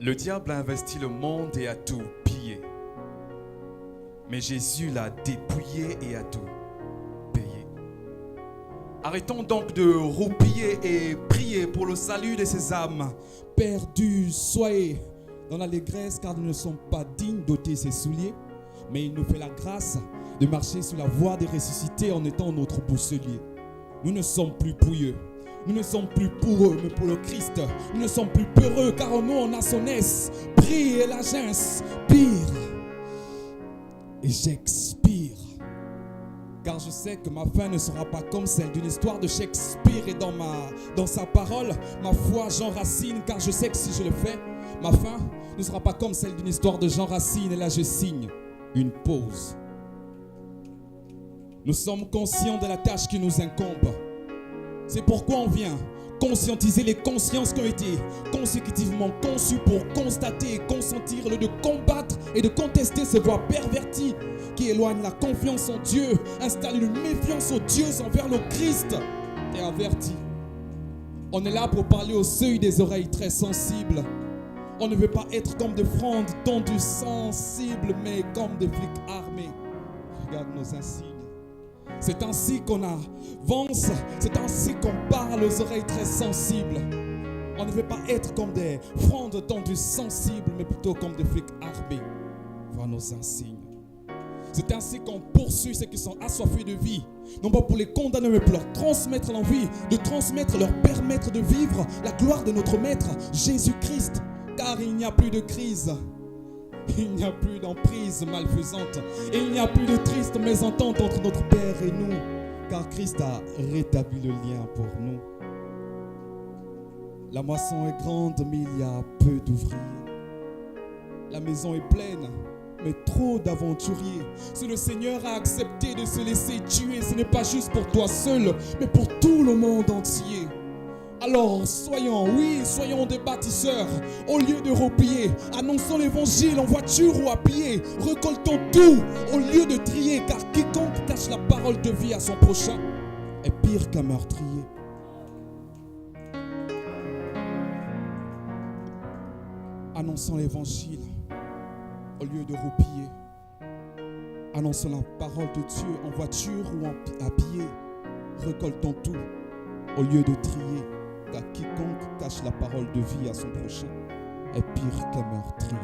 Le diable a investi le monde et a tout pillé. Mais Jésus l'a dépouillé et a tout payé. Arrêtons donc de roupiller et prier pour le salut de ces âmes perdues. Soyez dans l'allégresse car nous ne sommes pas dignes d'ôter ses souliers, mais il nous fait la grâce de marcher sur la voie des ressuscités en étant notre bousselier. Nous ne sommes plus pouilleux. Nous ne sommes plus pour eux, mais pour le Christ. Nous ne sommes plus peureux, car en nous on a son esprit et la j'inspire. Et j'expire. Car je sais que ma fin ne sera pas comme celle d'une histoire de Shakespeare. Et dans sa parole, ma foi j'enracine. Car je sais que si je le fais, ma fin ne sera pas comme celle d'une histoire de Jean Racine. Et là je signe une pause. Nous sommes conscients de la tâche qui nous incombe. C'est pourquoi on vient conscientiser les consciences qui ont été consécutivement conçues pour constater et consentir le de combattre et de contester ces voies perverties qui éloignent la confiance en Dieu, installent une méfiance odieuse envers le Christ. T'es averti. On est là pour parler au seuil des oreilles très sensibles. On ne veut pas être comme des frondes tendues sensibles, mais comme des flics armés. Regarde nos insignes. C'est ainsi qu'on avance, c'est ainsi qu'on parle aux oreilles très sensibles. On ne veut pas être comme des frondes tendues sensibles, mais plutôt comme des flics armés. Voir nos insignes. C'est ainsi qu'on poursuit ceux qui sont assoiffés de vie, non pas pour les condamner, mais pour leur transmettre l'envie, de transmettre, leur permettre de vivre la gloire de notre Maître, Jésus-Christ. Car il n'y a plus de crise. Il n'y a plus d'emprise malfaisante. Il n'y a plus de triste mésentente entre notre Père et nous. Car Christ a rétabli le lien pour nous. La moisson est grande, mais il y a peu d'ouvriers. La maison est pleine, mais trop d'aventuriers. Si le Seigneur a accepté de se laisser tuer, ce n'est pas juste pour toi seul, mais pour tout le monde entier. Alors soyons des bâtisseurs. Au lieu de roupiller, annonçons l'évangile en voiture ou à pied. Récoltons tout au lieu de trier, car quiconque cache la parole de vie à son prochain est pire qu'un meurtrier. Annonçons l'évangile au lieu de roupiller. Annonçons la parole de Dieu en voiture ou à pied. Récoltons tout au lieu de trier. Car quiconque cache la parole de vie à son prochain est pire qu'un meurtrier.